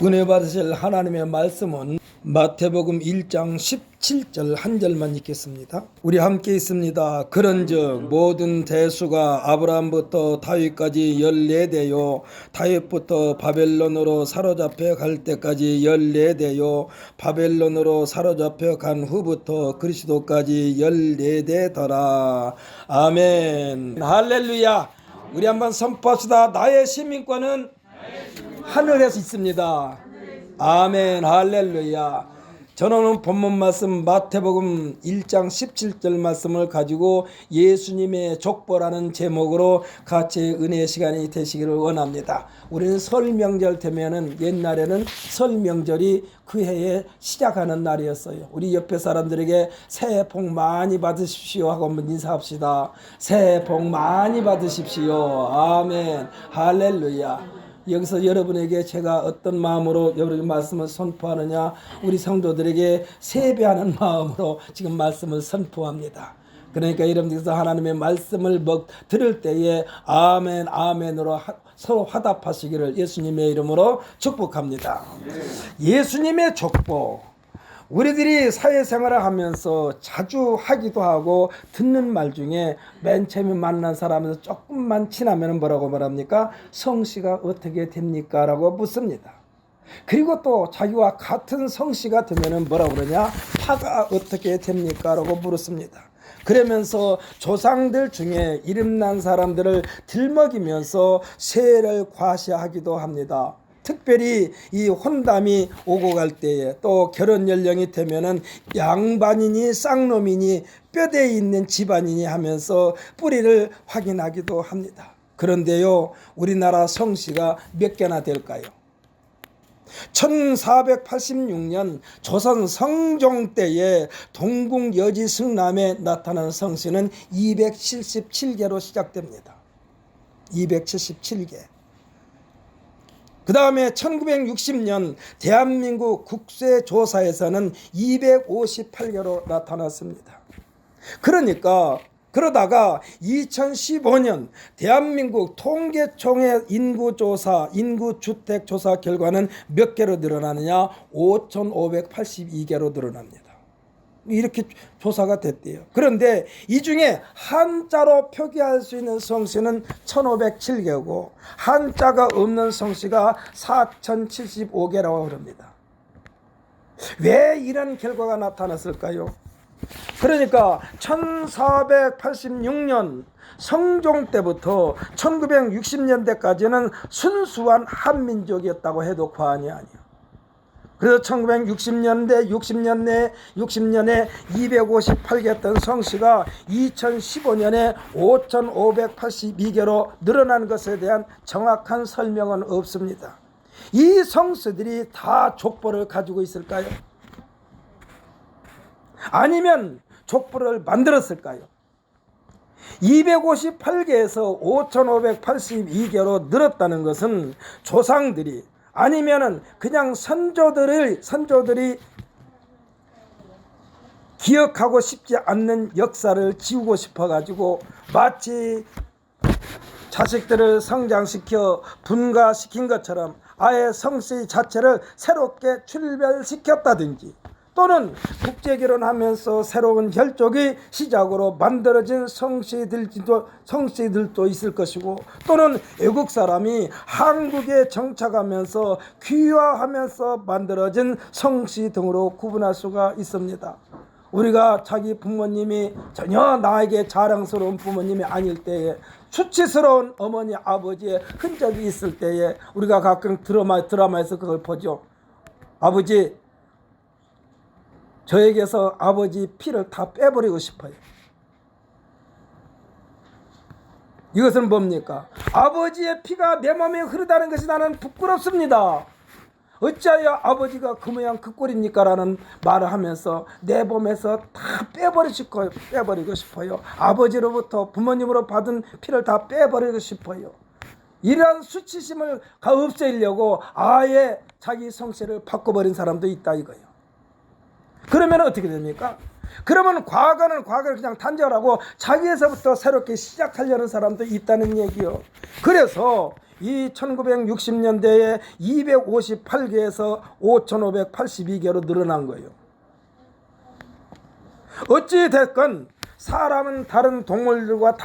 은혜 받으실 하나님의 말씀은 마태복음 1장 17절 한 절만 읽겠습니다. 우리 함께 있습니다. 그런즉 모든 대수가 아브라함부터 다윗까지 14대요 다윗부터 바벨론으로 사로잡혀 갈 때까지 14대요 바벨론으로 사로잡혀 간 후부터 그리스도까지 14대더라. 아멘. 할렐루야. 우리 한번 선포합시다. 나의 시민권은 하늘에서 있습니다. 아멘. 할렐루야. 저는 오늘 본문 말씀 마태복음 1장 17절 말씀을 가지고 예수님의 족보라는 제목으로 같이 은혜의 시간이 되시기를 원합니다. 우리는 설 명절 되면은 옛날에는 설 명절이 그 해에 시작하는 날이었어요. 우리 옆에 사람들에게 새해 복 많이 받으십시오 하고 한번 인사합시다. 새해 복 많이 받으십시오. 아멘. 할렐루야. 여기서 여러분에게 제가 어떤 마음으로 여러분 말씀을 선포하느냐, 우리 성도들에게 세배하는 마음으로 지금 말씀을 선포합니다. 그러니까 여러분들께서 하나님의 말씀을 들을 때에 아멘 아멘으로 서로 화답하시기를 예수님의 이름으로 축복합니다. 예수님의 족보, 우리들이 사회생활을 하면서 자주 하기도 하고 듣는 말 중에 맨 처음에 만난 사람에서 조금만 친하면 뭐라고 말합니까? 성씨가 어떻게 됩니까? 라고 묻습니다. 그리고 또 자기와 같은 성씨가 되면 뭐라고 그러냐? 파가 어떻게 됩니까? 라고 물었습니다. 그러면서 조상들 중에 이름난 사람들을 들먹이면서 세를 과시하기도 합니다. 특별히 이 혼담이 오고 갈 때에 또 결혼 연령이 되면은 양반이니 쌍놈이니 뼈대에 있는 집안이니 하면서 뿌리를 확인하기도 합니다. 그런데요, 우리나라 성씨가 몇 개나 될까요? 1486년 조선 성종 때에 동궁 여지 승남에 나타난 성씨는 277개로 시작됩니다. 277개. 그 다음에 1960년 대한민국 국세조사에서는 258개로 나타났습니다. 그러다가 2015년 대한민국 통계청의 인구조사, 인구주택조사 결과는 몇 개로 늘어나느냐? 5,582개로 늘어납니다. 이렇게 조사가 됐대요. 그런데 이 중에 한자로 표기할 수 있는 성씨는 1,507개고 한자가 없는 성씨가 4,075개라고 합니다. 왜 이런 결과가 나타났을까요? 그러니까 1486년 성종 때부터 1960년대까지는 순수한 한민족이었다고 해도 과언이 아니에요. 그래서 1960년대 60년에 258개였던 성씨가 2015년에 5,582개로 늘어난 것에 대한 정확한 설명은 없습니다. 이 성씨들이 다 족보를 가지고 있을까요? 아니면 족보를 만들었을까요? 258개에서 5,582개로 늘었다는 것은 조상들이 아니면은 그냥 선조들이 기억하고 싶지 않는 역사를 지우고 싶어 가지고 마치 자식들을 성장시켜 분가시킨 것처럼 아예 성씨 자체를 새롭게 출별시켰다든지 또는 국제결혼하면서 새로운 혈족이 시작으로 만들어진 성씨들도 있을 것이고 또는 외국 사람이 한국에 정착하면서 귀화하면서 만들어진 성씨 등으로 구분할 수가 있습니다. 우리가 자기 부모님이 전혀 나에게 자랑스러운 부모님이 아닐 때에 수치스러운 어머니 아버지의 흔적이 있을 때에 우리가 가끔 드라마에서 그걸 보죠. 아버지, 저에게서 아버지 피를 다 빼버리고 싶어요. 이것은 뭡니까? 아버지의 피가 내 몸에 흐르다는 것이 나는 부끄럽습니다. 어찌하여 아버지가 그 모양 그 꼴입니까? 라는 말을 하면서 내 몸에서 다 빼버리고 싶어요. 아버지로부터 부모님으로 받은 피를 다 빼버리고 싶어요. 이러한 수치심을 없애려고 아예 자기 성씨를 바꿔버린 사람도 있다 이거예요. 그러면 어떻게 됩니까? 그러면 과거를 그냥 단절하고 자기에서부터 새롭게 시작하려는 사람도 있다는 얘기요. 그래서 이 1960년대에 258개에서 5582개로 늘어난 거예요. 어찌 됐건 사람은 다른 동물들과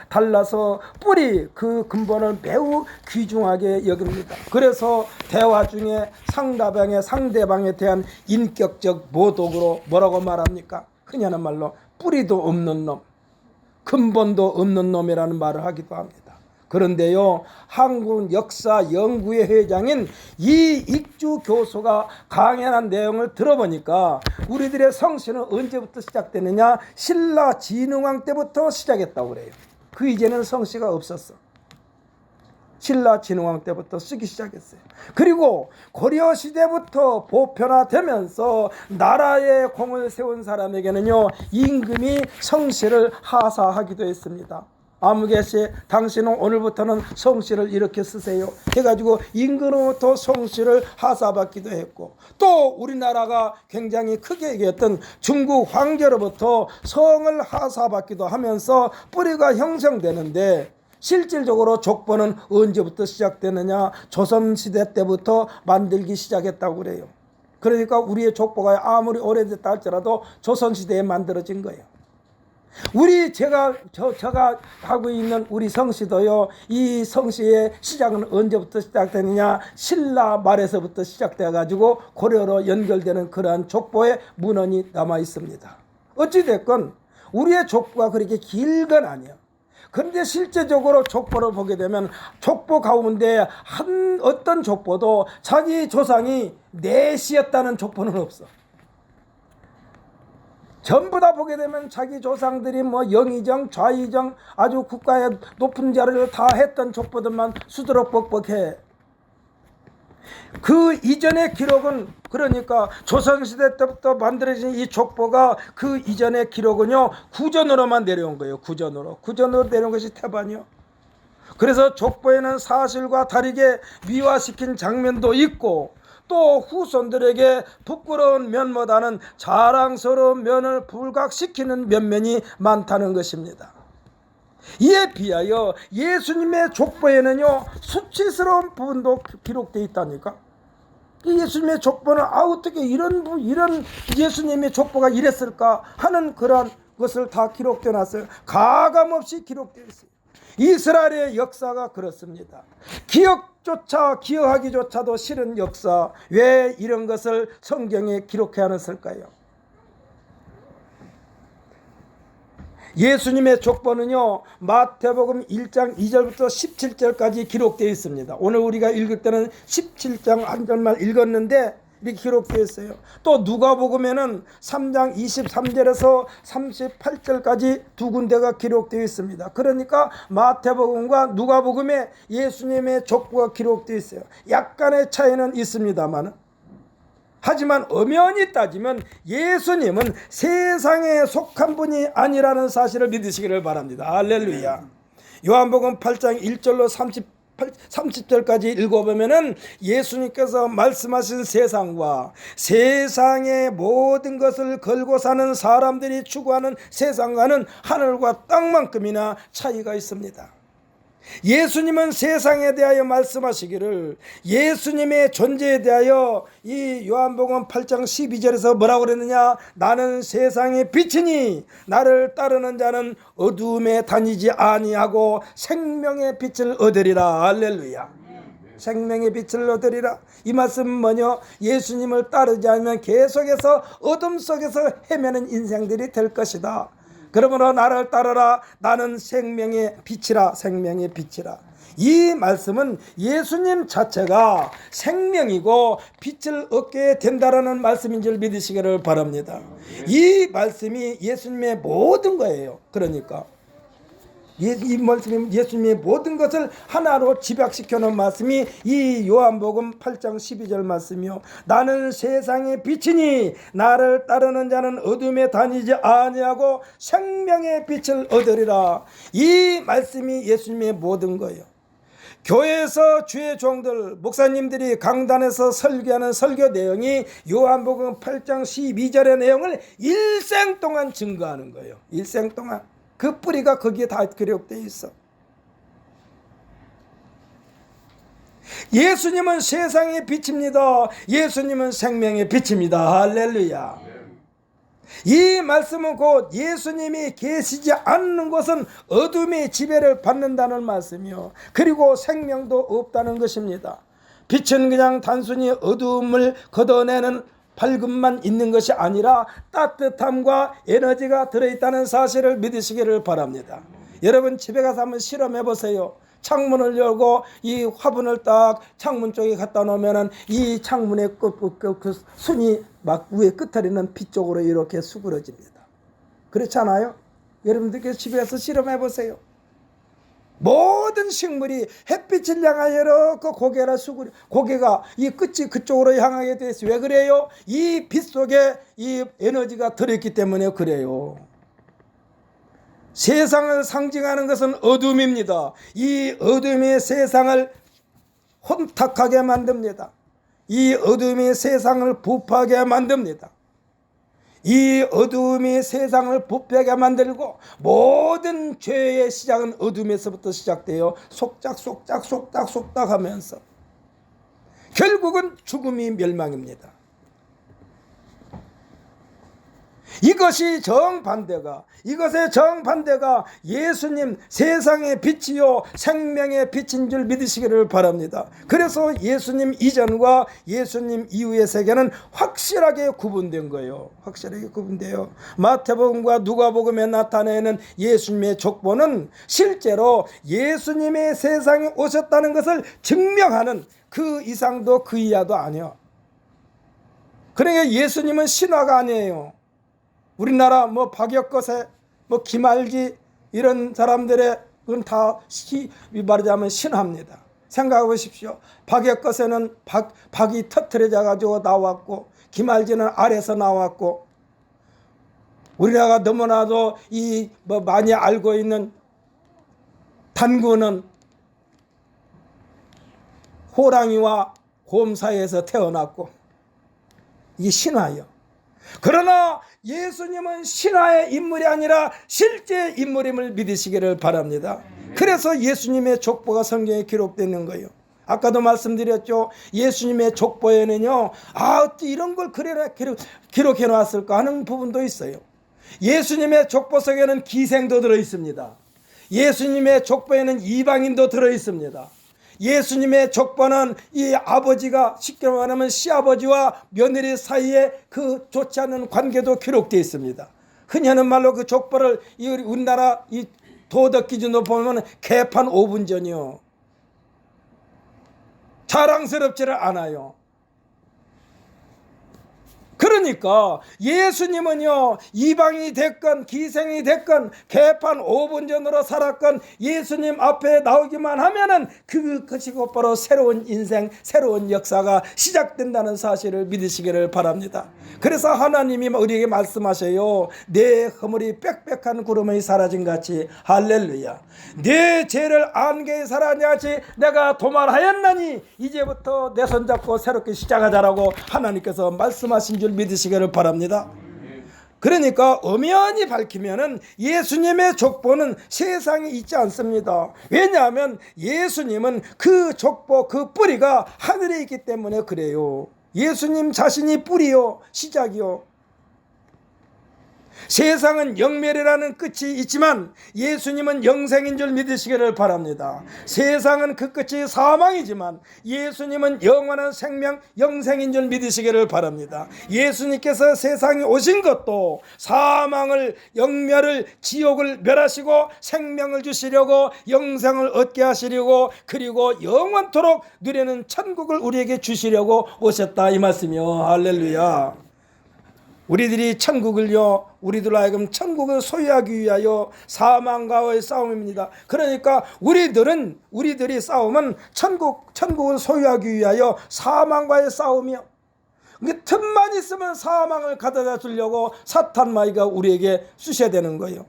달라서 뿌리, 그 근본을 매우 귀중하게 여깁니다. 그래서 대화 중에 상대방에 대한 인격적 모독으로 뭐라고 말합니까? 흔히 하는 말로 뿌리도 없는 놈, 근본도 없는 놈이라는 말을 하기도 합니다. 그런데요, 한국 역사 연구회 회장인 이익주 교수가 강연한 내용을 들어보니까 우리들의 성씨는 언제부터 시작되느냐? 신라 진흥왕 때부터 시작했다고 그래요. 그 이전에는 성씨가 없었어. 신라 진흥왕 때부터 쓰기 시작했어요. 그리고 고려 시대부터 보편화되면서 나라에 공을 세운 사람에게는요, 임금이 성씨를 하사하기도 했습니다. 아무개씨, 당신은 오늘부터는 성씨를 이렇게 쓰세요 해가지고 임금으로부터 성씨를 하사받기도 했고, 또 우리나라가 굉장히 크게 얘기했던 중국 황제로부터 성을 하사받기도 하면서 뿌리가 형성되는데, 실질적으로 족보는 언제부터 시작되느냐? 조선시대 때부터 만들기 시작했다고 그래요. 그러니까 우리의 족보가 아무리 오래됐다 할지라도 조선시대에 만들어진 거예요. 제가 하고 있는 우리 성씨도요, 이 성씨의 시작은 언제부터 시작되느냐? 신라 말에서부터 시작돼 가지고 고려로 연결되는 그러한 족보의 문헌이 남아 있습니다. 어찌됐건 우리의 족보가 그렇게 길 건 아니에요. 그런데 실제적으로 족보를 보게 되면 족보 가운데 어떤 족보도 자기 조상이 내시였다는 족보는 없어. 전부 다 보게 되면 자기 조상들이 뭐 영의정, 좌의정, 아주 국가의 높은 자리를 다 했던 족보들만 수두룩뻑뻑해. 그 이전의 기록은, 그러니까 조선시대 때부터 만들어진 이 족보가 그 이전의 기록은요, 구전으로만 내려온 거예요. 구전으로 내려온 것이 태반이요. 그래서 족보에는 사실과 다르게 미화시킨 장면도 있고, 또 후손들에게 부끄러운 면보다는 자랑스러운 면을 부각시키는 면면이 많다는 것입니다. 이에 비하여 예수님의 족보에는요, 수치스러운 부분도 기록되어 있다니까. 예수님의 족보는 어떻게 이런 예수님의 족보가 이랬을까 하는 그런 것을 다 기록되어 놨어요. 가감없이 기록되어 있어요. 이스라엘의 역사가 그렇습니다. 기억하기조차도 싫은 역사, 왜 이런 것을 성경에 기록해 놨을까요? 예수님의 족보는요, 마태복음 1장 2절부터 17절까지 기록되어 있습니다. 오늘 우리가 읽을 때는 17장 한 절만 읽었는데 이렇게 기록되어 있어요. 또 누가복음에는 3장 23절에서 38절까지 두 군데가 기록되어 있습니다. 그러니까 마태복음과 누가복음에 예수님의 족보가 기록되어 있어요. 약간의 차이는 있습니다만, 하지만 엄연히 따지면 예수님은 세상에 속한 분이 아니라는 사실을 믿으시기를 바랍니다. 할렐루야. 요한복음 8장 1절로 30절까지 읽어보면은 예수님께서 말씀하신 세상과 세상의 모든 것을 걸고 사는 사람들이 추구하는 세상과는 하늘과 땅만큼이나 차이가 있습니다. 예수님은 세상에 대하여 말씀하시기를, 예수님의 존재에 대하여 이 요한복음 8장 12절에서 뭐라고 그랬느냐? 나는 세상의 빛이니 나를 따르는 자는 어두움에 다니지 아니하고 생명의 빛을 얻으리라. 할렐루야. 생명의 빛을 얻으리라. 이 말씀은 뭐냐? 예수님을 따르지 않으면 계속해서 어둠 속에서 헤매는 인생들이 될 것이다. 그러므로 나를 따르라. 나는 생명의 빛이라. 생명의 빛이라. 이 말씀은 예수님 자체가 생명이고 빛을 얻게 된다라는 말씀인 줄 믿으시기를 바랍니다. 이 말씀이 예수님의 모든 거예요. 그러니까 이 말씀이 예수님의 모든 것을 하나로 집약시켜 놓은 말씀이 이 요한복음 8장 12절 말씀이요. 나는 세상의 빛이니 나를 따르는 자는 어둠에 다니지 아니하고 생명의 빛을 얻으리라. 이 말씀이 예수님의 모든 거예요. 교회에서 주의 종들, 목사님들이 강단에서 설교하는 설교 내용이 요한복음 8장 12절의 내용을 일생 동안 증거하는 거예요. 일생 동안. 그 뿌리가 거기에 다 기록되어 있어. 예수님은 세상의 빛입니다. 예수님은 생명의 빛입니다. 할렐루야. 이 말씀은 곧 예수님이 계시지 않는 곳은 어둠이 지배를 받는다는 말씀이요, 그리고 생명도 없다는 것입니다. 빛은 그냥 단순히 어둠을 걷어내는 밝음만 있는 것이 아니라 따뜻함과 에너지가 들어있다는 사실을 믿으시기를 바랍니다. 여러분 집에 가서 한번 실험해 보세요. 창문을 열고 이 화분을 딱 창문 쪽에 갖다 놓으면은 이 창문의 그 순이 막 위에 끝에는 빛 쪽으로 이렇게 수그러집니다. 그렇지 않아요? 여러분들께서 집에서 실험해 보세요. 모든 식물이 햇빛을 향하여 이렇게 고개가 이 끝이 그쪽으로 향하게 되어 있어요. 왜 그래요? 이 빛 속에 이 에너지가 들어있기 때문에 그래요. 세상을 상징하는 것은 어둠입니다. 이 어둠이 세상을 혼탁하게 만듭니다. 이 어둠이 세상을 부패하게 만듭니다. 이 어둠이 세상을 부패하게 만들고 모든 죄의 시작은 어둠에서부터 시작되어 속닥 하면서 결국은 죽음이 멸망입니다. 이것의 정반대가 예수님 세상의 빛이요 생명의 빛인 줄 믿으시기를 바랍니다. 그래서 예수님 이전과 예수님 이후의 세계는 확실하게 구분된 거예요. 확실하게 구분돼요. 마태복음과 누가복음에 나타내는 예수님의 족보는 실제로 예수님의 세상에 오셨다는 것을 증명하는 그 이상도 그 이하도 아니에요. 그러니까 예수님은 신화가 아니에요. 우리나라 박역거세, 김알기 이런 사람들의 그건 다 말하자면 신화입니다. 생각해 보십시오. 박역거세는 박이 터트려져 가지고 나왔고, 김알기는 알에서 나왔고, 우리나라가 너무나도 많이 알고 있는 단구는 호랑이와 곰 사이에서 태어났고, 이게 신화예요. 그러나 예수님은 신화의 인물이 아니라 실제 인물임을 믿으시기를 바랍니다. 그래서 예수님의 족보가 성경에 기록되는 거예요. 아까도 말씀드렸죠. 예수님의 족보에는요, 어떻게 이런 걸 기록해 놨을까 하는 부분도 있어요. 예수님의 족보 속에는 기생도 들어있습니다. 예수님의 족보에는 이방인도 들어있습니다. 예수님의 족보는 이 아버지가 쉽게 말하면 시아버지와 며느리 사이에 그 좋지 않은 관계도 기록되어 있습니다. 흔히 하는 말로 그 족보를 우리나라 이 도덕 기준으로 보면 개판 5분 전이요. 자랑스럽지를 않아요. 그러니까 예수님은요, 이방인이 됐건 기생이 됐건 개판 5분 전으로 살았건 예수님 앞에 나오기만 하면은 그것이 곧바로 새로운 인생, 새로운 역사가 시작된다는 사실을 믿으시기를 바랍니다. 그래서 하나님이 우리에게 말씀하셔요. 내 허물이 빽빽한 구름이 사라진 같이, 할렐루야, 내 죄를 안개에 사라진 같이 내가 도말하였나니 이제부터 내 손잡고 새롭게 시작하자라고 하나님께서 말씀하신 줄 믿으시기를 바랍니다. 그러니까 엄연히 밝히면은 예수님의 족보는 세상에 있지 않습니다. 왜냐하면 예수님은 그 족보, 그 뿌리가 하늘에 있기 때문에 그래요. 예수님 자신이 뿌리요, 시작이요. 세상은 영멸이라는 끝이 있지만 예수님은 영생인 줄 믿으시기를 바랍니다. 세상은 그 끝이 사망이지만 예수님은 영원한 생명, 영생인 줄 믿으시기를 바랍니다. 예수님께서 세상에 오신 것도 사망을, 영멸을, 지옥을 멸하시고 생명을 주시려고, 영생을 얻게 하시려고, 그리고 영원토록 누리는 천국을 우리에게 주시려고 오셨다, 이 말씀이요. 할렐루야. 우리들이 천국을요, 우리들 하여금 천국을 소유하기 위하여 사망과의 싸움입니다. 그러니까 우리들이 싸움은 천국을 소유하기 위하여 사망과의 싸움이요. 틈만 있으면 사망을 가져다 주려고 사탄 마귀가 우리에게 쑤셔야 되는 거예요.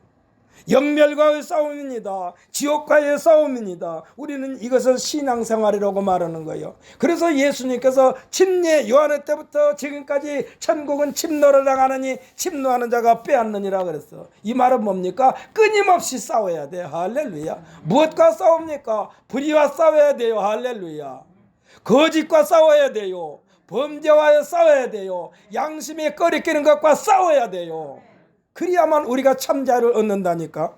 영멸과의 싸움입니다. 지옥과의 싸움입니다. 우리는 이것을 신앙생활이라고 말하는 거예요. 그래서 예수님께서 침례 요한의 때부터 지금까지 천국은 침노를 당하느니 침노하는 자가 빼앗느니라 그랬어. 이 말은 뭡니까? 끊임없이 싸워야 돼. 할렐루야. 무엇과 싸웁니까? 불의와 싸워야 돼요. 할렐루야. 거짓과 싸워야 돼요. 범죄와 싸워야 돼요. 양심에 꺼리끼는 것과 싸워야 돼요. 그래야만 우리가 참자를 얻는다니까.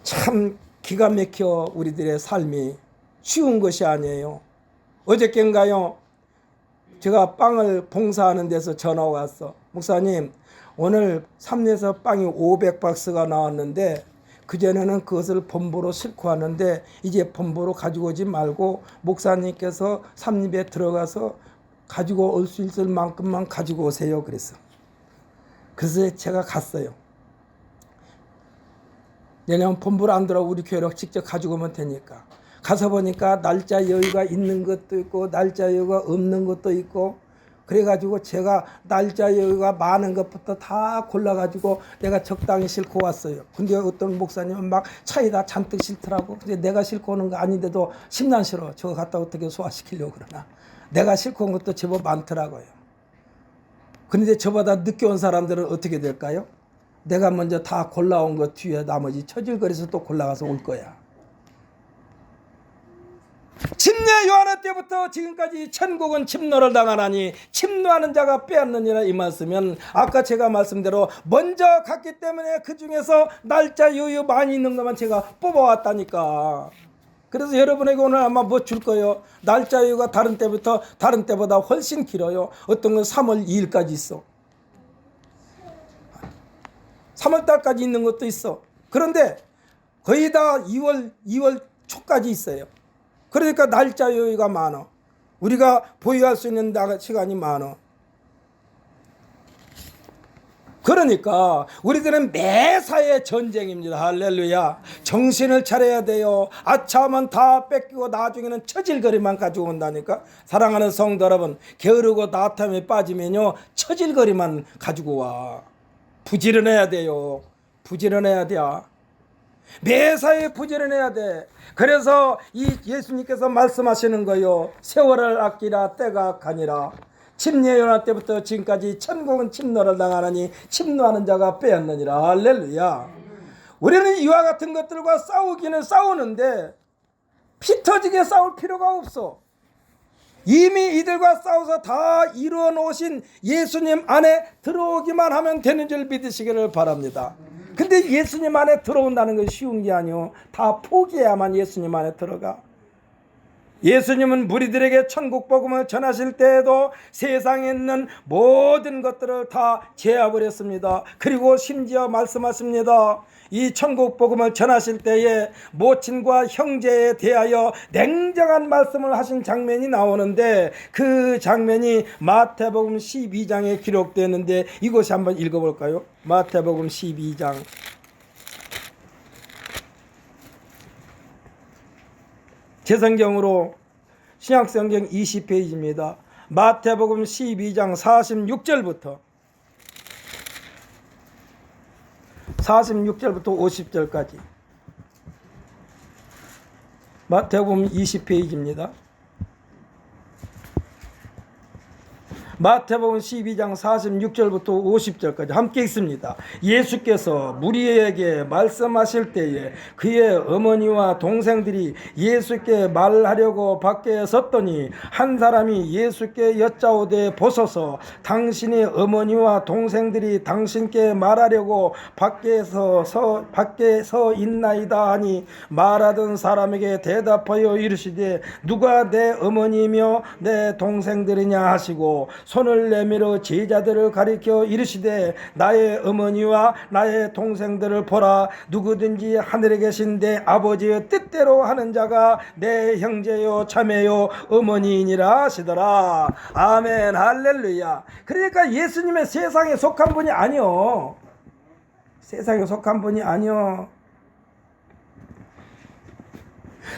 참 기가 막혀. 우리들의 삶이 쉬운 것이 아니에요. 어저께인가요, 제가 빵을 봉사하는 데서 전화가 왔어. 목사님, 오늘 삼례에서 빵이 500박스가 나왔는데 그전에는 그것을 본부로 싣고 왔는데 이제 본부로 가지고 오지 말고 목사님께서 삼립에 들어가서 가지고 올 수 있을 만큼만 가지고 오세요. 그랬어. 그래서 제가 갔어요. 내년 본부로 안 들어가고 우리 교회로 직접 가지고 오면 되니까. 가서 보니까 날짜 여유가 있는 것도 있고 날짜 여유가 없는 것도 있고, 그래가지고 제가 날짜 여유가 많은 것부터 다 골라가지고 내가 적당히 싣고 왔어요. 근데 어떤 목사님은 막 차에다 잔뜩 싣더라고. 근데 내가 싣고 오는 거 아닌데도 심난 싫어. 저거 갖다 어떻게 소화시키려고 그러나. 내가 싣고 온 것도 제법 많더라고요. 그런데 저보다 늦게 온 사람들은 어떻게 될까요? 내가 먼저 다 골라온 것 뒤에 나머지 처질거려서 또 골라가서 올 거야. 침례 요한의 때부터 지금까지 천국은 침노를 당하나니 침노하는 자가 빼앗느니라. 이 말씀은 아까 제가 말씀대로 먼저 갔기 때문에 그 중에서 날짜 여유 많이 있는 것만 제가 뽑아왔다니까. 그래서 여러분에게 오늘 아마 뭐 줄 거예요. 날짜 여유가 다른 때보다 훨씬 길어요. 어떤 건 3월 2일까지 있어. 3월달까지 있는 것도 있어. 그런데 거의 다 2월 초까지 있어요. 그러니까 날짜 여유가 많아. 우리가 보유할 수 있는 시간이 많아. 그러니까 우리들은 매사에 전쟁입니다. 할렐루야. 정신을 차려야 돼요. 아차하면 다 뺏기고 나중에는 처질거리만 가지고 온다니까. 사랑하는 성도 여러분, 게으르고 나탐에 빠지면요 처질거리만 가지고 와. 부지런해야 돼요. 부지런해야 돼. 매사에 부지런해야 돼. 그래서 이 예수님께서 말씀하시는 거요, 세월을 아끼라 때가 가니라. 침례 요한 때부터 지금까지 천국은 침노를 당하느니 침노하는 자가 빼앗느니라. 할렐루야. 우리는 이와 같은 것들과 싸우기는 싸우는데 피 터지게 싸울 필요가 없어. 이미 이들과 싸워서 다 이루어 놓으신 예수님 안에 들어오기만 하면 되는 줄 믿으시기를 바랍니다. 근데 예수님 안에 들어온다는 것이 쉬운 게 아니오. 다 포기해야만 예수님 안에 들어가. 예수님은 무리들에게 천국 복음을 전하실 때에도 세상에 있는 모든 것들을 다 제압을 했습니다. 그리고 심지어 말씀하십니다. 이 천국 복음을 전하실 때에 모친과 형제에 대하여 냉정한 말씀을 하신 장면이 나오는데, 그 장면이 마태복음 12장에 기록되는데 이것이 한번 읽어볼까요? 마태복음 12장. 제 성경으로 신약성경 20페이지입니다. 마태복음 12장 46절부터 50절까지. 마태복음 20페이지입니다. 마태복음 12장 46절부터 50절까지 함께 읽습니다. 예수께서 무리에게 말씀하실 때에 그의 어머니와 동생들이 예수께 말하려고 밖에 섰더니 한 사람이 예수께 여짜오되 보소서, 당신의 어머니와 동생들이 당신께 말하려고 밖에 서 있나이다 하니, 말하던 사람에게 대답하여 이르시되 누가 내 어머니며 내 동생들이냐 하시고 손을 내밀어 제자들을 가리켜 이르시되 나의 어머니와 나의 동생들을 보라. 누구든지 하늘에 계신 내 아버지의 뜻대로 하는 자가 내 형제요 자매요 어머니이니라 하시더라. 아멘. 할렐루야. 그러니까 예수님의 세상에 속한 분이 아니요. 세상에 속한 분이 아니요.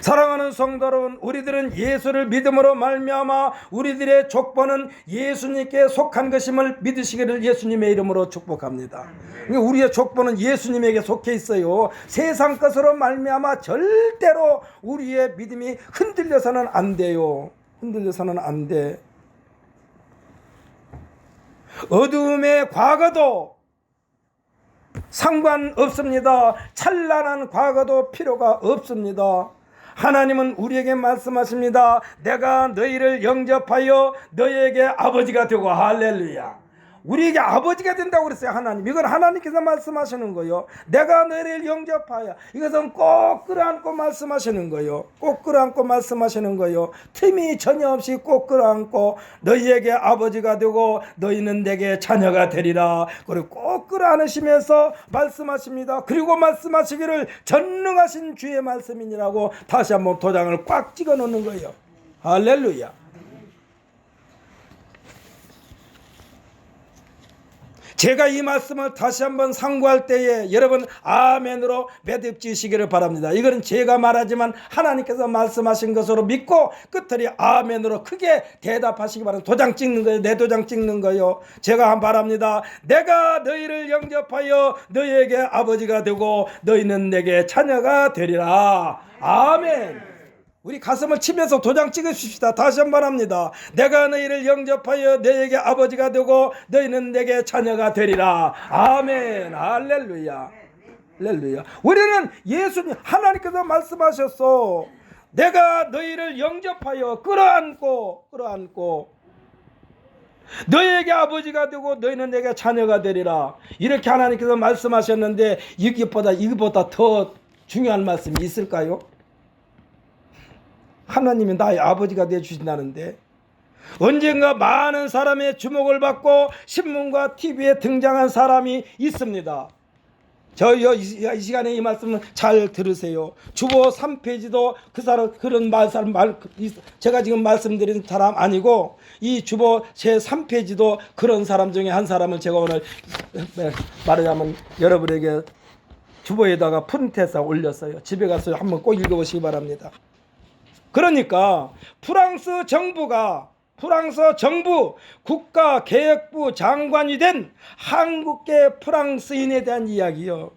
사랑하는 성도 여러분, 우리들은 예수를 믿음으로 말미암아 우리들의 족보는 예수님께 속한 것임을 믿으시기를 예수님의 이름으로 축복합니다. 우리의 족보는 예수님에게 속해 있어요. 세상 것으로 말미암아 절대로 우리의 믿음이 흔들려서는 안 돼요. 흔들려서는 안 돼. 어두움의 과거도 상관없습니다. 찬란한 과거도 필요가 없습니다. 하나님은 우리에게 말씀하십니다. 내가 너희를 영접하여 너희에게 아버지가 되고, 할렐루야. 우리에게 아버지가 된다고 그랬어요. 하나님. 이건 하나님께서 말씀하시는 거예요. 내가 너희를 영접하여. 이것은 꼭 끌어안고 말씀하시는 거예요. 꼭 끌어안고 말씀하시는 거예요. 틈이 전혀 없이 꼭 끌어안고 너희에게 아버지가 되고 너희는 내게 자녀가 되리라. 그리고 꼭 끌어안으시면서 말씀하십니다. 그리고 말씀하시기를 전능하신 주의 말씀이니라고 다시 한번 도장을 꽉 찍어 놓는 거예요. 할렐루야. 제가 이 말씀을 다시 한번 상고할 때에 여러분 아멘으로 매듭지시기를 바랍니다. 이거는 제가 말하지만 하나님께서 말씀하신 것으로 믿고 끝들이 아멘으로 크게 대답하시기 바랍니다. 도장 찍는 거예요. 내 도장 찍는 거예요. 제가 바랍니다. 내가 너희를 영접하여 너희에게 아버지가 되고 너희는 내게 자녀가 되리라. 아멘. 우리 가슴을 치면서 도장 찍으십시다. 다시 한번 합니다. 내가 너희를 영접하여 너희에게 아버지가 되고 너희는 내게 자녀가 되리라. 아멘. 할렐루야. 할렐루야. 우리는 예수님 하나님께서 말씀하셨어. 내가 너희를 영접하여 끌어안고 너희에게 아버지가 되고 너희는 내게 자녀가 되리라. 이렇게 하나님께서 말씀하셨는데 이것보다 더 중요한 말씀이 있을까요? 하나님이 나의 아버지가 되어주신다는데 언젠가 많은 사람의 주목을 받고 신문과 TV에 등장한 사람이 있습니다. 이 시간에 이 말씀을 잘 들으세요. 주보 3페이지도 그런 제가 지금 말씀드린 사람 아니고 이 주보 제 3페이지도 그런 사람 중에 한 사람을 제가 오늘 말하자면 여러분에게 주보에다가 프린트해서 올렸어요. 집에 가서 한번 꼭 읽어보시기 바랍니다. 그러니까 프랑스 정부 국가계획부 장관이 된 한국계 프랑스인에 대한 이야기요.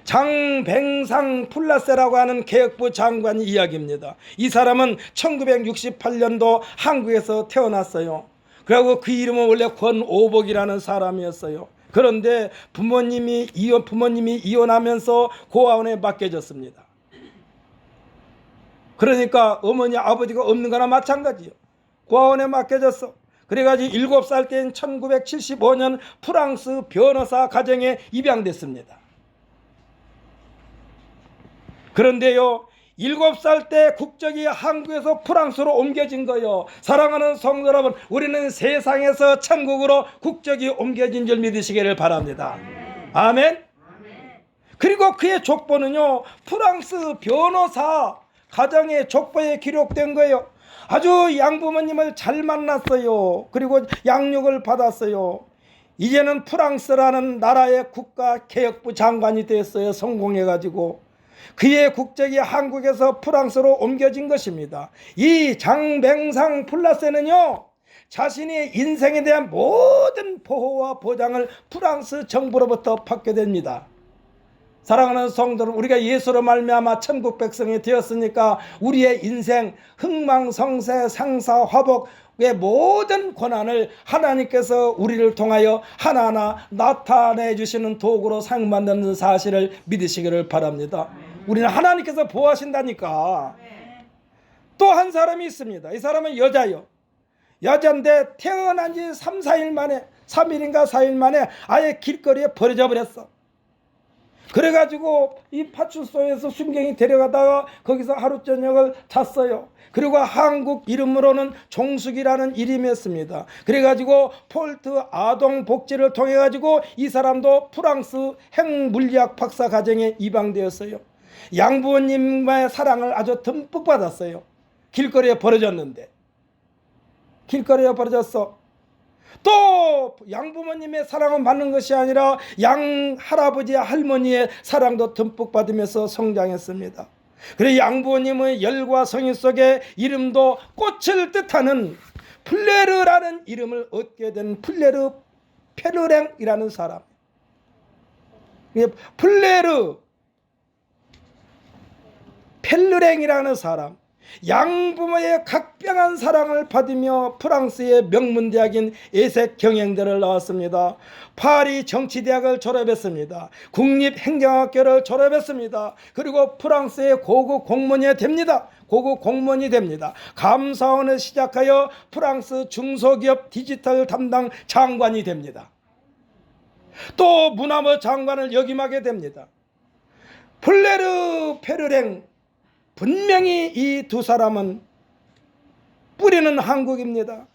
장뱅상 플라세라고 하는 계획부 장관 이야기입니다. 이 사람은 1968년도 한국에서 태어났어요. 그리고 그 이름은 원래 권오복이라는 사람이었어요. 그런데 부모님이 이혼하면서 고아원에 맡겨졌습니다. 그러니까 어머니 아버지가 없는 거나 마찬가지요. 고아원에 맡겨졌어. 그래가지고 7살 때인 1975년 프랑스 변호사 가정에 입양됐습니다. 그런데요 7살 때 국적이 한국에서 프랑스로 옮겨진 거예요. 사랑하는 성도 여러분, 우리는 세상에서 천국으로 국적이 옮겨진 줄 믿으시기를 바랍니다. 아멘. 그리고 그의 족보는요 프랑스 변호사 가정의 족보에 기록된 거예요. 아주 양부모님을 잘 만났어요. 그리고 양육을 받았어요. 이제는 프랑스라는 나라의 국가개혁부 장관이 됐어요. 성공해가지고 그의 국적이 한국에서 프랑스로 옮겨진 것입니다. 이 장뱅상 플라세는요 자신의 인생에 대한 모든 보호와 보장을 프랑스 정부로부터 받게 됩니다. 사랑하는 성도들, 우리가 예수로 말미암아 천국 백성이 되었으니까 우리의 인생 흥망성쇠 상사화복의 모든 권한을 하나님께서 우리를 통하여 하나하나 나타내 주시는 도구로 사용받는 사실을 믿으시기를 바랍니다. 우리는 하나님께서 보호하신다니까. 또 한 사람이 있습니다. 이 사람은 여자인데 태어난 지 3일인가 4일 만에 아예 길거리에 버려져 버렸어. 그래가지고 이 파출소에서 순경이 데려가다가 거기서 하루 저녁을 잤어요. 그리고 한국 이름으로는 종숙이라는 이름이었습니다. 그래가지고 폴트 아동 복지를 통해 가지고 이 사람도 프랑스 핵물리학 박사 과정에 입양되었어요. 양부모님의 사랑을 아주 듬뿍 받았어요. 길거리에 버려졌는데 길거리에 버려졌어. 또 양부모님의 사랑을 받는 것이 아니라 양할아버지 할머니의 사랑도 듬뿍 받으면서 성장했습니다. 그래서 양부모님의 열과 성의 속에 이름도 꽃을 뜻하는 플레르라는 이름을 얻게 된 플레르 페르랭이라는 사람. 플레르 펠르랭이라는 사람. 양부모의 각별한 사랑을 받으며 프랑스의 명문대학인 에색 경영대를 나왔습니다. 파리 정치대학을 졸업했습니다. 국립행정학교를 졸업했습니다. 그리고 프랑스의 고급 공무원이 됩니다. 고급 공무원이 됩니다. 감사원을 시작하여 프랑스 중소기업 디지털 담당 장관이 됩니다. 또 문화부 장관을 역임하게 됩니다. 플레르 페르랭, 분명히 이 두 사람은 뿌리는 한국입니다.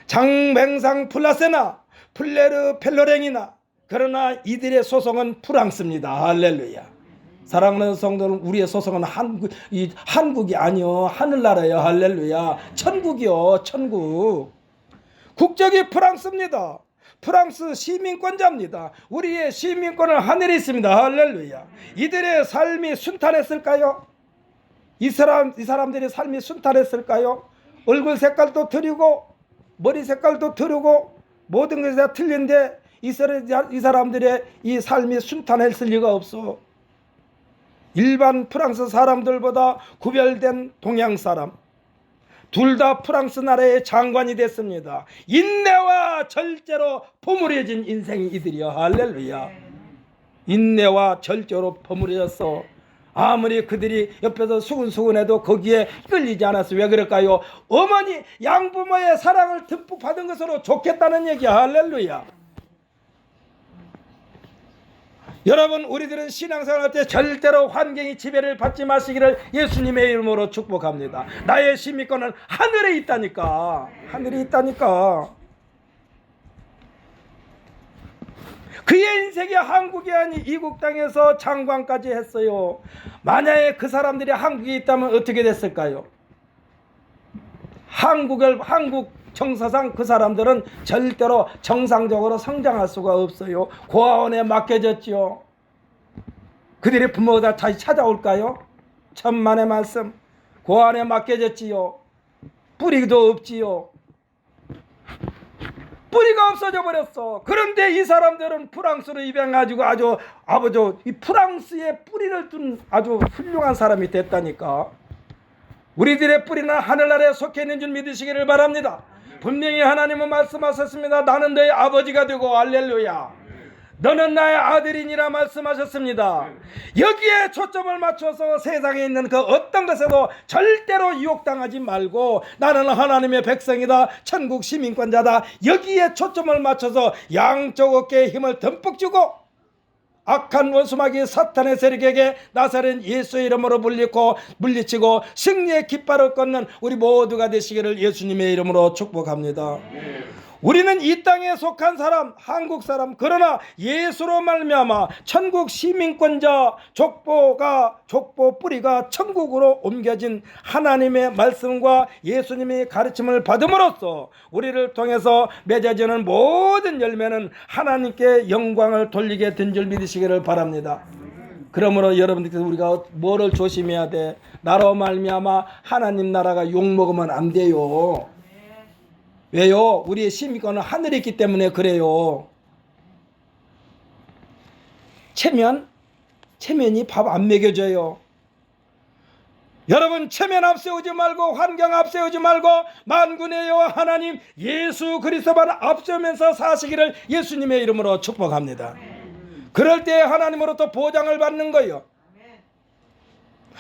장뱅상 플라세나 플레르 펠로랭이나 그러나 이들의 소속은 프랑스입니다. 할렐루야. 사랑하는 성도는 우리의 소속은 한국이 아니요 하늘나라예요. 할렐루야. 천국이요 천국. 국적이 프랑스입니다. 프랑스 시민권자입니다. 우리의 시민권은 하늘에 있습니다. 할렐루야. 이들의 삶이 순탄했을까요? 이 사람들의 삶이 순탄했을까요? 얼굴 색깔도 틀리고 머리 색깔도 틀리고 모든 것이 다 틀린데 이 사람들의 이 삶이 순탄했을 리가 없어. 일반 프랑스 사람들보다 구별된 동양 사람, 둘 다 프랑스 나라의 장관이 됐습니다. 인내와 절제로 버무려진 인생이 이들이요. 할렐루야. 인내와 절제로 버무려졌어. 아무리 그들이 옆에서 수근수근해도 거기에 끌리지 않았어. 왜 그럴까요? 어머니 양부모의 사랑을 듬뿍 받은 것으로 좋겠다는 얘기야. 할렐루야. 여러분, 우리들은 신앙생활할 때 절대로 환경이 지배를 받지 마시기를 예수님의 이름으로 축복합니다. 나의 시민권은 하늘에 있다니까. 하늘에 있다니까. 그의 인생이 한국이 아닌 이국 땅에서 장관까지 했어요. 만약에 그 사람들이 한국에 있다면 어떻게 됐을까요? 한국 정서상 그 사람들은 절대로 정상적으로 성장할 수가 없어요. 고아원에 맡겨졌지요. 그들의 부모가 다시 찾아올까요? 천만의 말씀. 고아원에 맡겨졌지요. 뿌리도 없지요. 뿌리가 없어져 버렸어. 그런데 이 사람들은 프랑스로 입양해가지고 아주 이 프랑스의 뿌리를 둔 아주 훌륭한 사람이 됐다니까. 우리들의 뿌리는 하늘나라에 속해 있는 줄 믿으시기를 바랍니다. 분명히 하나님은 말씀하셨습니다. 나는 너의 아버지가 되고 할렐루야. 너는 나의 아들이니라 말씀하셨습니다. 여기에 초점을 맞춰서 세상에 있는 그 어떤 것에도 절대로 유혹당하지 말고 나는 하나님의 백성이다. 천국 시민권자다. 여기에 초점을 맞춰서 양쪽 어깨에 힘을 듬뿍 주고 악한 원수마귀 사탄의 세력에게 나사렛 예수의 이름으로 물리치고 승리의 깃발을 걷는 우리 모두가 되시기를 예수님의 이름으로 축복합니다. 우리는 이 땅에 속한 사람, 한국 사람, 그러나 예수로 말미암아 천국 시민권자, 족보 뿌리가 천국으로 옮겨진 하나님의 말씀과 예수님의 가르침을 받음으로써 우리를 통해서 맺어지는 모든 열매는 하나님께 영광을 돌리게 된 줄 믿으시기를 바랍니다. 그러므로 여러분들께서 우리가 뭐를 조심해야 돼? 나로 말미암아 하나님 나라가 욕먹으면 안 돼요. 왜요? 우리의 시민권은 하늘에 있기 때문에 그래요. 체면이 밥 안 먹여줘요. 여러분, 체면 앞세우지 말고 환경 앞세우지 말고 만군의 여호와 하나님 예수 그리스도만 앞세우면서 사시기를 예수님의 이름으로 축복합니다. 그럴 때 하나님으로부터 보장을 받는 거예요.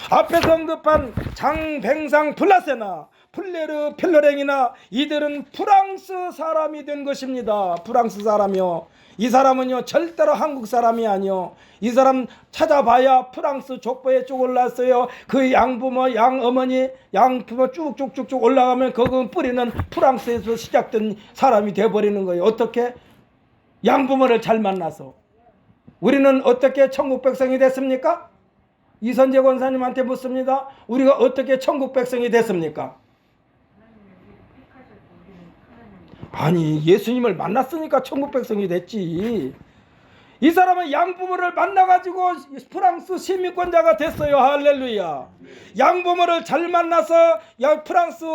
앞에서 언급한 장뱅상 플라세나 플레르 펠로랭이나 이들은 프랑스 사람이 된 것입니다. 프랑스 사람이요. 이 사람은요 절대로 한국 사람이 아니요. 이 사람 찾아봐야 프랑스 족보에 쭉 올랐어요. 그 양부모, 양어머니, 양부모 쭉쭉쭉쭉 올라가면 그건 뿌리는 프랑스에서 시작된 사람이 되어버리는 거예요. 어떻게? 양부모를 잘 만나서. 우리는 어떻게 천국 백성이 됐습니까? 이선재 권사님한테 묻습니다. 우리가 어떻게 천국 백성이 됐습니까? 아니, 예수님을 만났으니까 천국 백성이 됐지. 이 사람은 양부모를 만나가지고 프랑스 시민권자가 됐어요. 할렐루야. 양부모를 잘 만나서 프랑스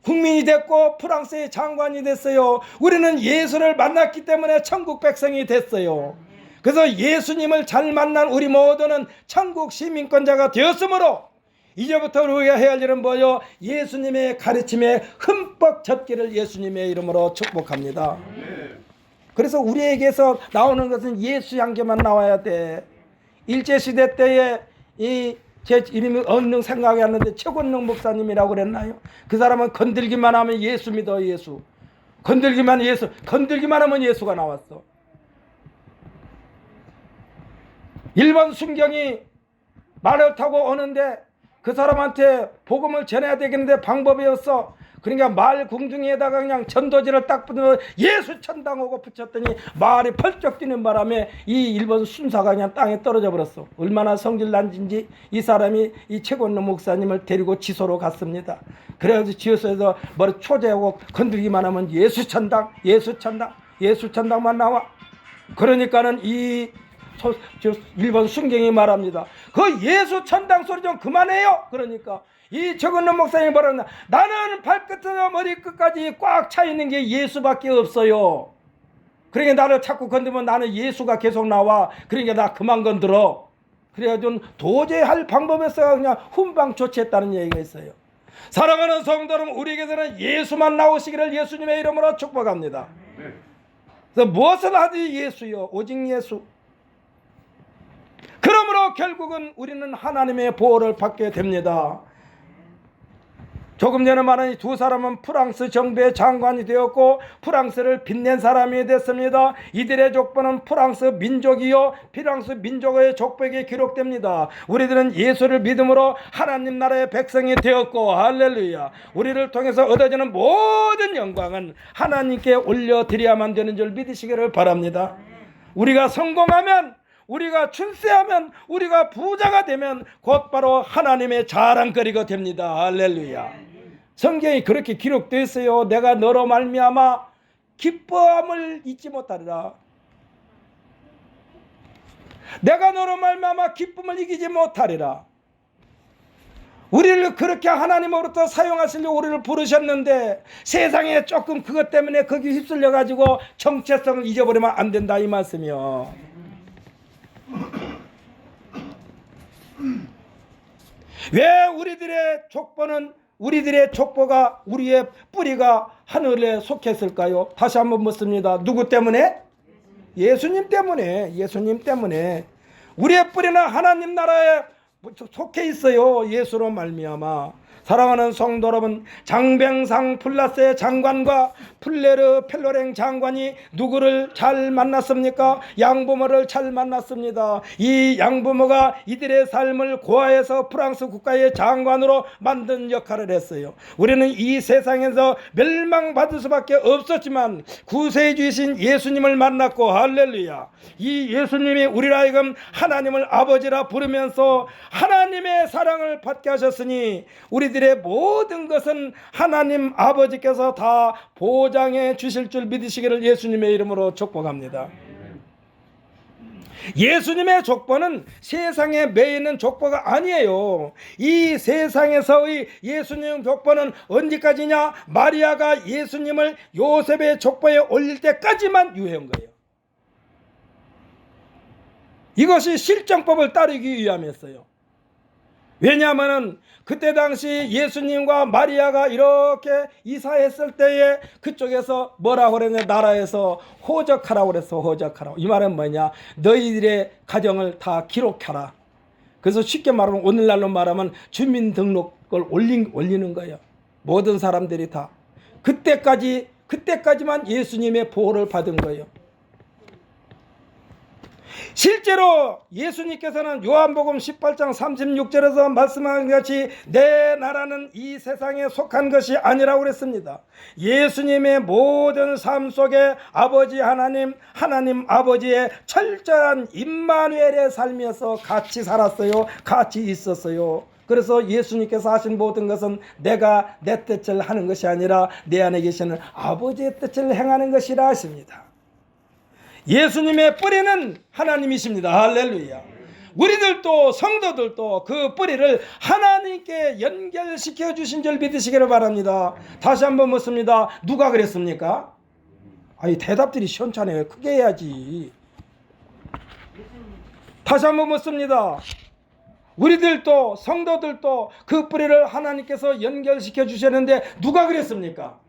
국민이 됐고 프랑스의 장관이 됐어요. 우리는 예수를 만났기 때문에 천국 백성이 됐어요. 그래서 예수님을 잘 만난 우리 모두는 천국 시민권자가 되었으므로 이제부터 우리가 해야 할 일은 뭐요? 예수님의 가르침에 흠뻑 젖기를 예수님의 이름으로 축복합니다. 그래서 우리에게서 나오는 것은 예수 향기만 나와야 돼. 일제시대 때에 제 이름이 언능 생각이 안 나는데 최권능 목사님이라고 그랬나요? 그 사람은 건들기만 하면 예수 믿어. 예수 건들기만 하면 예수가 나왔어. 일본 순경이 말을 타고 오는데 그 사람한테 복음을 전해야 되겠는데 방법이 없어. 그러니까 말 궁둥이에다가 그냥 전도지를 딱 붙여 예수 천당하고 붙였더니 말이 펄쩍 뛰는 바람에 이 일본 순사가 그냥 땅에 떨어져 버렸어. 얼마나 성질 난진지 이 사람이 이 최권능 목사님을 데리고 지소로 갔습니다. 그래가지고 지소에서 머리 초제하고 건들기만 하면 예수 천당만 나와. 그러니까는 일본 순경이 말합니다. 그 예수 천당 소리 좀 그만해요. 그러니까 이 최권능 목사님이 말하는 나는 발끝에서 머리끝까지 꽉 차 있는 게 예수밖에 없어요. 그러니까 나를 자꾸 건드면 나는 예수가 계속 나와. 그러니까 나 그만 건들어. 그래가지고 도저히 할 방법이 없어서 그냥 훈방 조치했다는 얘기가 있어요. 사랑하는 성도 여러분, 우리에게서는 예수만 나오시기를 예수님의 이름으로 축복합니다. 그래서 무엇을 하든지 예수요, 오직 예수. 그러므로 결국은 우리는 하나님의 보호를 받게 됩니다. 조금 전에 말한 이 두 사람은 프랑스 정부의 장관이 되었고 프랑스를 빛낸 사람이 됐습니다. 이들의 족보는 프랑스 민족이요 프랑스 민족의 족보에 기록됩니다. 우리들은 예수를 믿음으로 하나님 나라의 백성이 되었고 할렐루야. 우리를 통해서 얻어지는 모든 영광은 하나님께 올려드려야만 되는 줄 믿으시기를 바랍니다. 우리가 성공하면, 우리가 출세하면, 우리가 부자가 되면 곧바로 하나님의 자랑거리가 됩니다. 할렐루야. 성경이 그렇게 기록되어 있어요. 내가 너로 말미암아 기뻐함을 잊지 못하리라. 내가 너로 말미암아 기쁨을 이기지 못하리라. 우리를 그렇게 하나님으로부터 사용하시려고 우리를 부르셨는데 세상에 조금 그것 때문에 거기 휩쓸려 가지고 정체성을 잊어버리면 안 된다 이 말씀이요. 왜 우리들의 족보가 우리의 뿌리가 하늘에 속했을까요? 다시 한번 묻습니다. 누구 때문에? 예수님 때문에. 예수님 때문에. 우리의 뿌리는 하나님 나라에 속해 있어요. 예수로 말미암아. 사랑하는 성도 여러분, 장병상 플라스의 장관과 플레르 펠로랭 장관이 누구를 잘 만났습니까? 양부모를 잘 만났습니다. 이 양부모가 이들의 삶을 고아해서 프랑스 국가의 장관으로 만든 역할을 했어요. 우리는 이 세상에서 멸망받을 수밖에 없었지만 구세주이신 예수님을 만났고 할렐루야. 이 예수님이 우리를 하여금 하나님을 아버지라 부르면서 하나님의 사랑을 받게 하셨으니 우리들의 모든 것은 하나님 아버지께서 다 보장해 주실 줄 믿으시기를 예수님의 이름으로 축복합니다. 예수님의 족보는 세상에 매이는 족보가 아니에요. 이 세상에서의 예수님 족보는 언제까지냐? 마리아가 예수님을 요셉의 족보에 올릴 때까지만 유효한 거예요. 이것이 실정법을 따르기 위함이었어요. 왜냐하면 그때 당시 예수님과 마리아가 이렇게 이사했을 때에 그쪽에서 뭐라고 그랬냐? 나라에서 호적하라고 그랬어. 호적하라고. 이 말은 뭐냐? 너희들의 가정을 다 기록하라. 그래서 쉽게 말하면 오늘날로 말하면 주민등록을 올리는 거예요. 모든 사람들이 다. 그때까지만 예수님의 보호를 받은 거예요. 실제로 예수님께서는 요한복음 18장 36절에서 말씀하신 같이 내 나라는 이 세상에 속한 것이 아니라고 그랬습니다. 예수님의 모든 삶 속에 아버지 하나님 아버지의 철저한 임마누엘의 삶이어서 같이 살았어요. 같이 있었어요. 그래서 예수님께서 하신 모든 것은 내가 내 뜻을 하는 것이 아니라 내 안에 계시는 아버지의 뜻을 행하는 것이라 하십니다. 예수님의 뿌리는 하나님이십니다. 할렐루야. 우리들도 성도들도 그 뿌리를 하나님께 연결시켜 주신 줄 믿으시기를 바랍니다. 다시 한번 묻습니다. 누가 그랬습니까? 아니 대답들이 시원찮아요. 크게 해야지. 다시 한번 묻습니다. 우리들도 성도들도 그 뿌리를 하나님께서 연결시켜 주셨는데 누가 그랬습니까?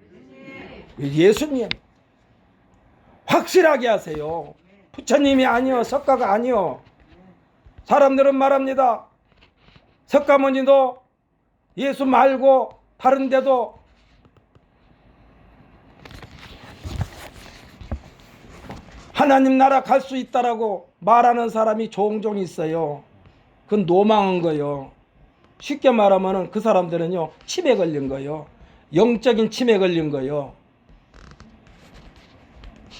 예수님. 확실하게 하세요. 부처님이 아니요, 석가가 아니요. 사람들은 말합니다. 석가모니도 예수 말고 다른 데도 하나님 나라 갈 수 있다라고 말하는 사람이 종종 있어요. 그건 노망한 거예요. 쉽게 말하면 그 사람들은요, 치매 걸린 거예요. 영적인 치매 걸린 거예요.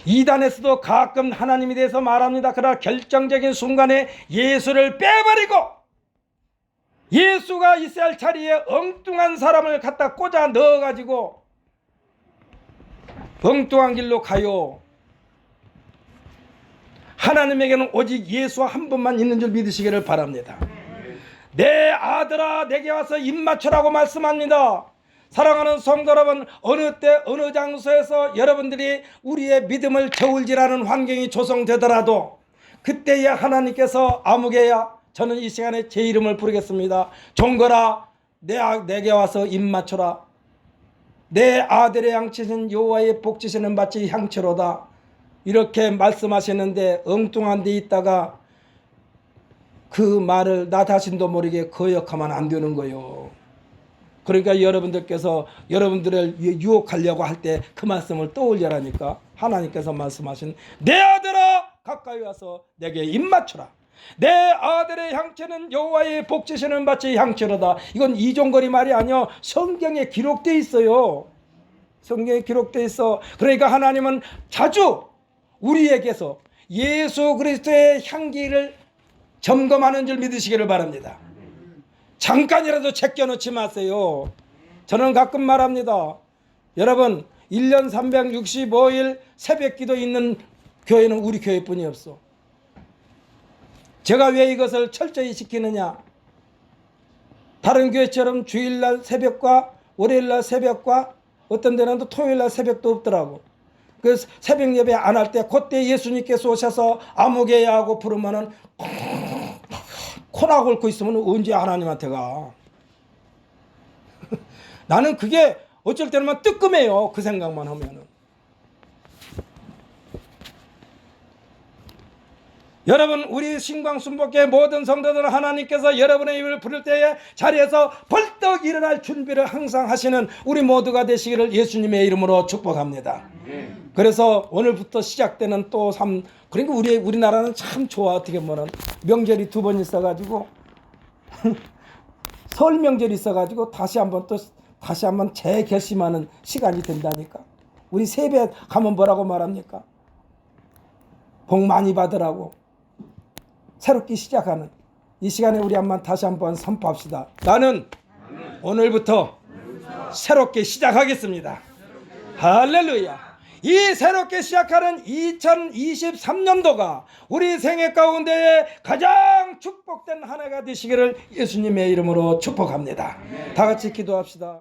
이단에서도 가끔 하나님에 대해서 말합니다. 그러나 결정적인 순간에 예수를 빼버리고 예수가 있어야 할 자리에 엉뚱한 사람을 갖다 꽂아 넣어가지고 엉뚱한 길로 가요. 하나님에게는 오직 예수 한 분만 있는 줄 믿으시기를 바랍니다. 내 아들아 내게 와서 입 맞추라고 말씀합니다. 사랑하는 성도 여러분, 어느 때 어느 장소에서 여러분들이 우리의 믿음을 저울질하는 환경이 조성되더라도 그때에 하나님께서 아무개야 저는 이 시간에 제 이름을 부르겠습니다. 종거라 내게 와서 입 맞춰라. 내 아들의 양치신 여호와의 복지시는 밭이 향초로다. 이렇게 말씀하시는데 엉뚱한 데 있다가 그 말을 나 자신도 모르게 거역하면 안 되는 거예요. 그러니까 여러분들께서 여러분들을 유혹하려고 할 때 그 말씀을 떠올려라니까 하나님께서 말씀하신 내 아들아 가까이 와서 내게 입 맞춰라. 내 아들의 향채는 여호와의 복지시는 밭이 향초로다. 이건 이종거리 말이 아니요. 성경에 기록되어 있어요. 성경에 기록되어 있어. 그러니까 하나님은 자주 우리에게서 예수 그리스도의 향기를 점검하는 줄 믿으시기를 바랍니다. 잠깐이라도 제껴놓지 마세요. 저는 가끔 말합니다. 여러분 1년 365일 새벽기도 있는 교회는 우리 교회뿐이 없어. 제가 왜 이것을 철저히 지키느냐. 다른 교회처럼 주일날 새벽과 월요일날 새벽과 어떤 데는 또 토요일날 새벽도 없더라고. 그래서 새벽 예배 안 할 때 그때 예수님께서 오셔서 아무개야 하고 부르면은 코나 골고 있으면 언제 하나님한테 가. 나는 그게 어쩔 때는 뜨끔해요. 그 생각만 하면은. 여러분 우리 신광순복회 모든 성도들 하나님께서 여러분의 입을 부를 때에 자리에서 벌떡 일어날 준비를 항상 하시는 우리 모두가 되시기를 예수님의 이름으로 축복합니다. 그래서 오늘부터 시작되는 또 그러니까 우리나라는 참 좋아. 어떻게 보면 명절이 2번 있어가지고 설 명절이 있어가지고 다시 한번 재결심하는 시간이 된다니까. 우리 세배 가면 뭐라고 말합니까? 복 많이 받으라고. 새롭게 시작하는 이 시간에 우리 다시 한번 선포합시다. 나는 오늘부터 새롭게 시작하겠습니다. 할렐루야. 이 새롭게 시작하는 2023년도가 우리 생애 가운데에 가장 축복된 한 해가 되시기를 예수님의 이름으로 축복합니다. 다 같이 기도합시다.